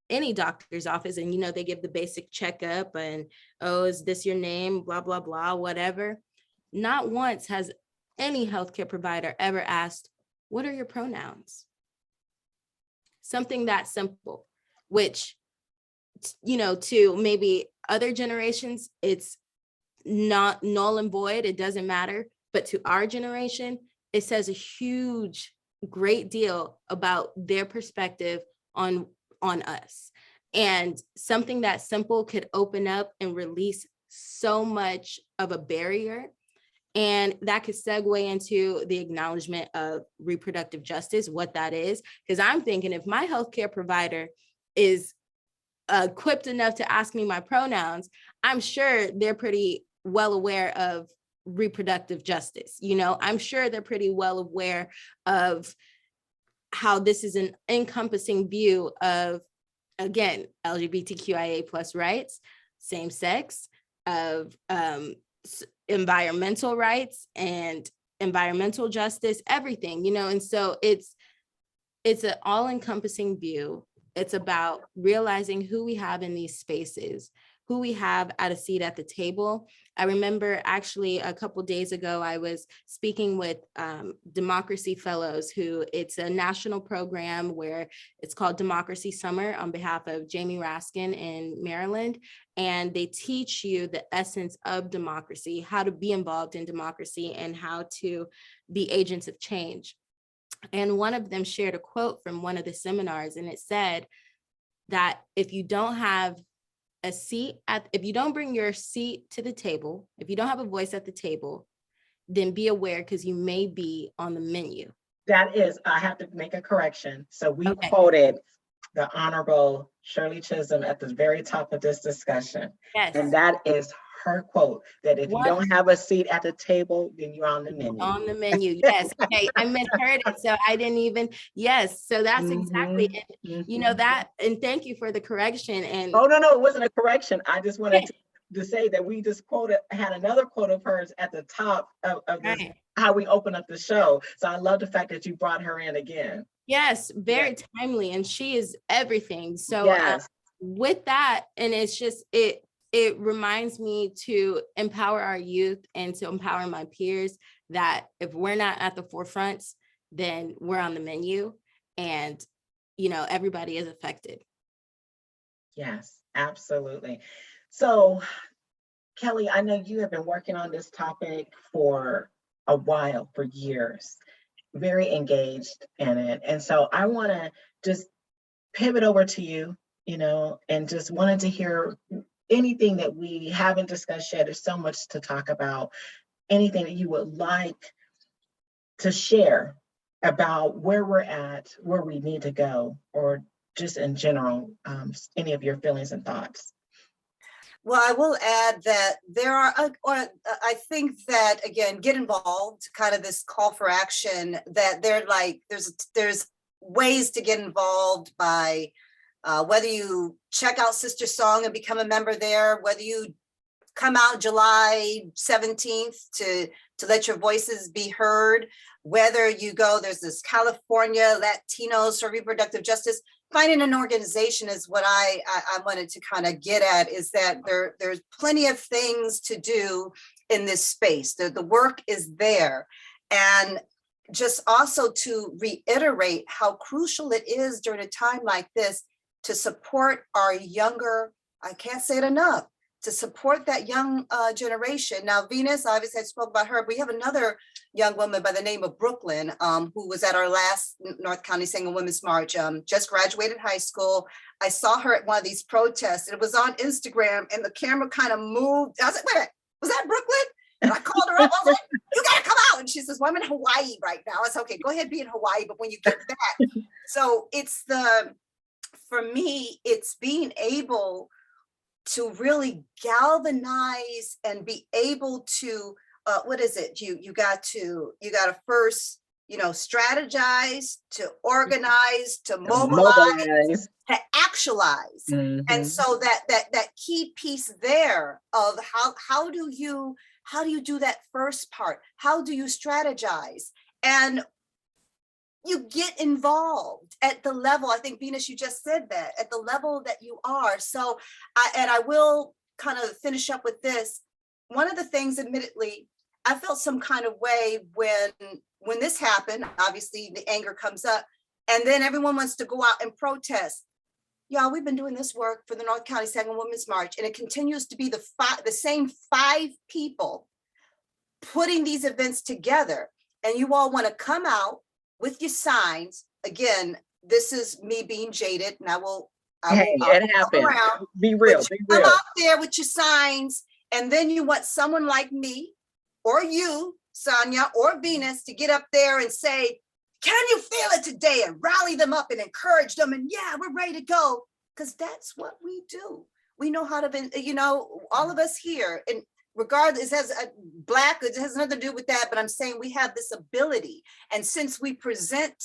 any doctor's office and, they give the basic checkup and, oh, is this your name? Blah, blah, blah, whatever. Not once has any healthcare provider ever asked, what are your pronouns? Something that simple, which, to maybe other generations, it's not null and void. It doesn't matter. But to our generation, it says a great deal about their perspective on us. And something that simple could open up and release so much of a barrier. And that could segue into the acknowledgement of reproductive justice, what that is. Because I'm thinking if my healthcare provider is equipped enough to ask me my pronouns, I'm sure they're pretty well aware of reproductive justice. You know, I'm sure they're pretty well aware of how this is an encompassing view of, again, LGBTQIA plus rights, same sex, of environmental rights and environmental justice, everything, you know. And so it's an all-encompassing view. It's about realizing who we have in these spaces, who we have at a seat at the table. I remember actually a couple of days ago, I was speaking with Democracy Fellows, who it's a national program where it's called Democracy Summer on behalf of Jamie Raskin in Maryland. And they teach you the essence of democracy, how to be involved in democracy and how to be agents of change. And one of them shared a quote from one of the seminars, and it said that if you don't have a seat if you don't bring your seat to the table, if you don't have a voice at the table, then be aware, because you may be on the menu. That is, I have to make a correction. So we Okay. quoted the Honorable Shirley Chisholm at the very top of this discussion. Yes. And that is her quote, that if you don't have a seat at the table, then you're on the menu. On the menu, yes. Okay, I misheard it, so I didn't even, yes, so that's exactly it. You know that, and thank you for the correction. And oh, no, it wasn't a correction. I just wanted to say that we just had another quote of hers at the top of this, right, how we open up the show. So I love the fact that you brought her in again. Yes, very timely, and she is everything. So yes. With that, and it's just, it reminds me to empower our youth and to empower my peers that if we're not at the forefront, then we're on the menu, and, you know, everybody is affected. Yes, absolutely. So, Kelly, I know you have been working on this topic for a while, for years, very engaged in it. And so I want to just pivot over to you, you know, and just wanted to hear anything that we haven't discussed yet. There's so much to talk about. Anything that you would like to share about where we're at, where we need to go, or just in general, any of your feelings and thoughts. Well, I will add that there are, I think that, again, get involved, kind of this call for action, that there's ways to get involved by whether you check out Sister Song and become a member there, whether you come out July 17th to let your voices be heard, whether you go, there's this California Latinos for Reproductive Justice. Finding an organization is what I wanted to kind of get at, is that there's plenty of things to do in this space. The work is there. And just also to reiterate how crucial it is during a time like this to support our younger, I can't say it enough, to support that young generation. Now, Venus, obviously I spoke about her. We have another young woman by the name of Brooklyn, who was at our last North County Single Women's March, just graduated high school. I saw her at one of these protests. It was on Instagram and the camera kind of moved. I was like, wait, was that Brooklyn? And I called her up, I was like, you gotta come out. And she says, well, I'm in Hawaii right now. I said, okay, go ahead, be in Hawaii, but when you get back. So for me, it's being able to really galvanize and be able to, what is it? You got to first, strategize, to organize, to mobilize, to actualize. Mm-hmm. And so that key piece there of how do you do that first part? How do you strategize? And you get involved at the level, I think, Venus, you just said that, at the level that you are. So, I will kind of finish up with this. One of the things, admittedly, I felt some kind of way when this happened. Obviously, the anger comes up, and then everyone wants to go out and protest. Y'all, we've been doing this work for the North County Single Women's March, and it continues to be the same 5 people putting these events together. And you all want to come out with your signs. Again, this is me being jaded, and Hey, I'll it come happens. around. Be real, But be you come real. out there with your signs, and then you want someone like me or you, Sonja, or Venus to get up there and say, can you feel it today? And rally them up and encourage them. And yeah, we're ready to go. Because that's what we do. We know how to be, you know, all of us here, and regardless, it has a Black, it has nothing to do with that, but I'm saying we have this ability. And since we present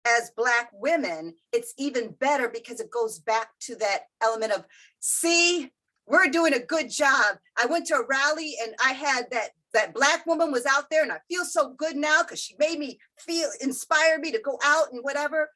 as Black women, it's even better because it goes back to that element of, see, we're doing a good job. I went to a rally and I had that Black woman was out there, and I feel so good now because she made me feel, inspired me to go out and whatever.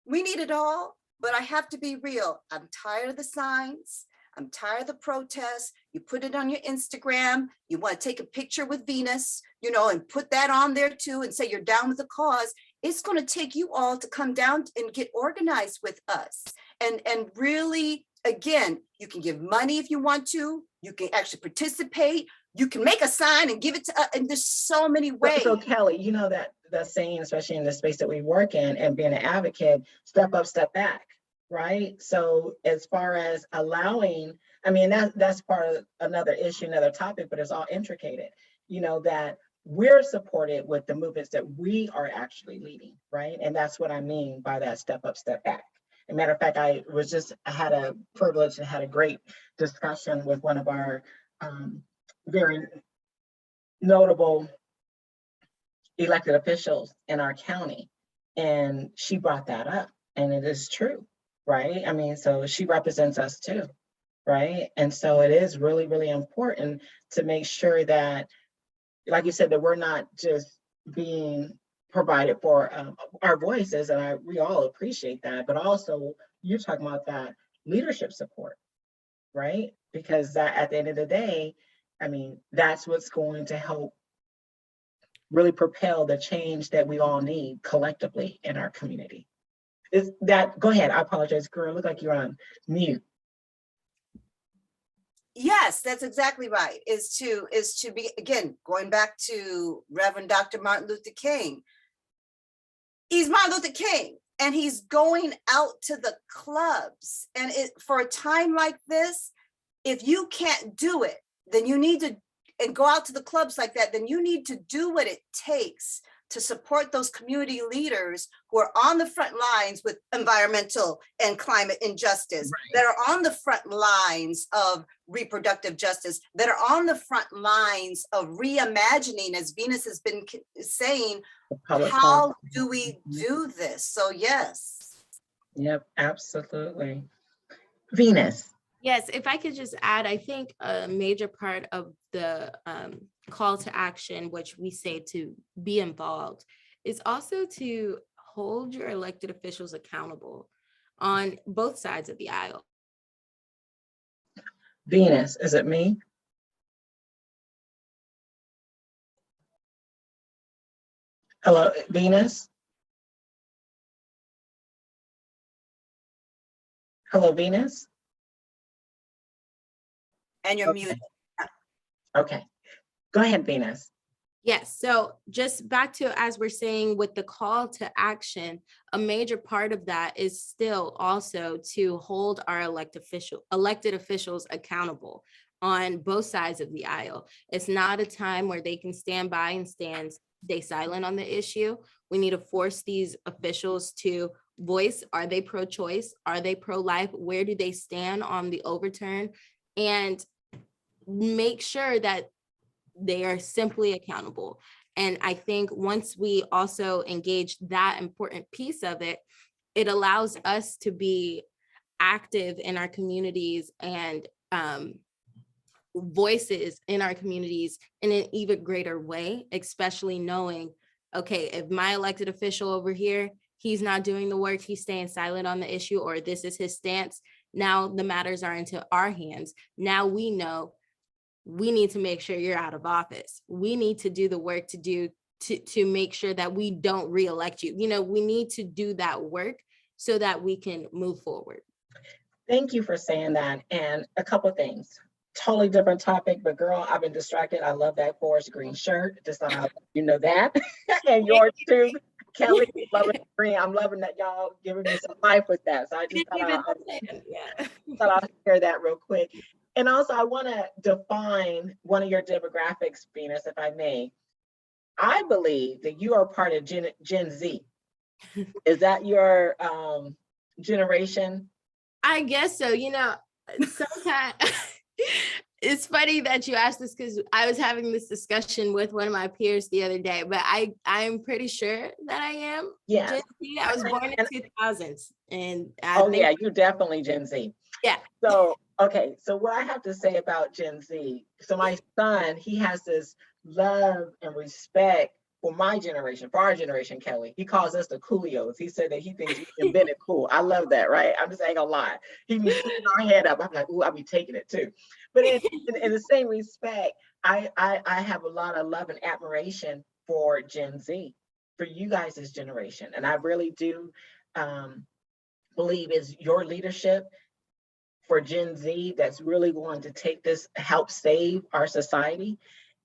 We need it all, but I have to be real. I'm tired of the signs. I'm tired of the protests. You put it on your Instagram. You want to take a picture with Venus, you know, and put that on there too and say you're down with the cause. It's going to take you all to come down and get organized with us. And really, again, you can give money if you want to. You can actually participate. You can make a sign and give it to us. And there's so many ways. So Kelly, you know that saying, especially in the space that we work in and being an advocate, step up, step back, right? So as far as allowing, I mean, that's part of another issue, another topic, but it's all intricated, you know, that we're supported with the movements that we are actually leading, right? And that's what I mean by that step up, step back. As a matter of fact, I had a privilege and had a great discussion with one of our very notable elected officials in our county, and she brought that up, and it is true, right? I mean, so she represents us too, right? And so it is really, really important to make sure that, like you said, that we're not just being provided for our voices, and we all appreciate that, but also you're talking about that leadership support, right? Because that, at the end of the day, I mean, that's what's going to help really propel the change that we all need collectively in our community. Is that, go ahead, I apologize, girl, look like you're on mute. Yes, that's exactly right. Is to be, again, going back to Reverend Dr. Martin Luther King. He's Martin Luther King, and he's going out to the clubs. And for a time like this, if you can't do it, then you need to, and go out to the clubs like that, then you need to do what it takes to support those community leaders who are on the front lines with environmental and climate injustice, right, that are on the front lines of reproductive justice, that are on the front lines of reimagining, as Venus has been saying, how do we do this? So yes. Yep, absolutely. Venus. Yes, if I could just add, I think a major part of the call to action, which we say to be involved, is also to hold your elected officials accountable on both sides of the aisle. Venus, is it me? Hello, Venus? Hello, Venus? And you're muted. Okay, go ahead, Venus. Yes, so just back to, as we're saying, with the call to action, a major part of that is still also to hold our elected officials accountable on both sides of the aisle. It's not a time where they can stand by and stay silent on the issue. We need to force these officials to voice, are they pro-choice? Are they pro-life? Where do they stand on the overturn? And make sure that they are simply accountable. And I think once we also engage that important piece of it, it allows us to be active in our communities and voices in our communities in an even greater way, especially knowing, okay, if my elected official over here, he's not doing the work, he's staying silent on the issue, or this is his stance, now the matters are into our hands. Now we know we need to make sure you're out of office. We need to do the work to make sure that we don't reelect you. You know, we need to do that work so that we can move forward. Thank you for saying that. And a couple of things. Totally different topic, but girl, I've been distracted. I love that forest green shirt. Just thought you know that. And yours too, Kelly, I'm loving that y'all giving me some life with that. So I just thought I'll share that real quick. And also I want to define one of your demographics, Venus, if I may. I believe that you are part of Gen Z. Is that your generation? I guess so. You know, sometimes it's funny that you asked this because I was having this discussion with one of my peers the other day, but I'm pretty sure that I am Gen Z. I was born in 2000s. And yeah, you're definitely Gen Z. Yeah. So, okay. So what I have to say about Gen Z, so my son, he has this love and respect for my generation, for our generation, Kelly. He calls us the coolios. He said that he thinks we invented cool. I love that, right? I'm just ain't gonna lie. He be putting our head up. I'm like, ooh, I'll be taking it too. But in the same respect, I have a lot of love and admiration for Gen Z, for you guys' generation. And I really do believe it's your leadership for Gen Z that's really going to take this, help save our society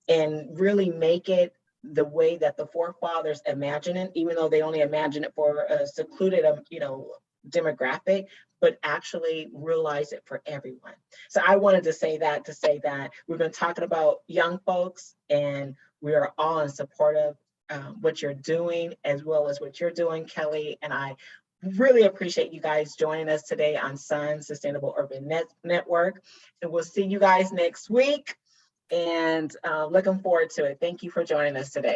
and really make it the way that the forefathers imagine it, even though they only imagine it for a secluded, demographic, but actually realize it for everyone. So I wanted to say that we've been talking about young folks and we are all in support of what you're doing as well as what you're doing, Kelly. And I really appreciate you guys joining us today on S.U.N Sustainable Urban Network. And we'll see you guys next week. And looking forward to it. Thank you for joining us today.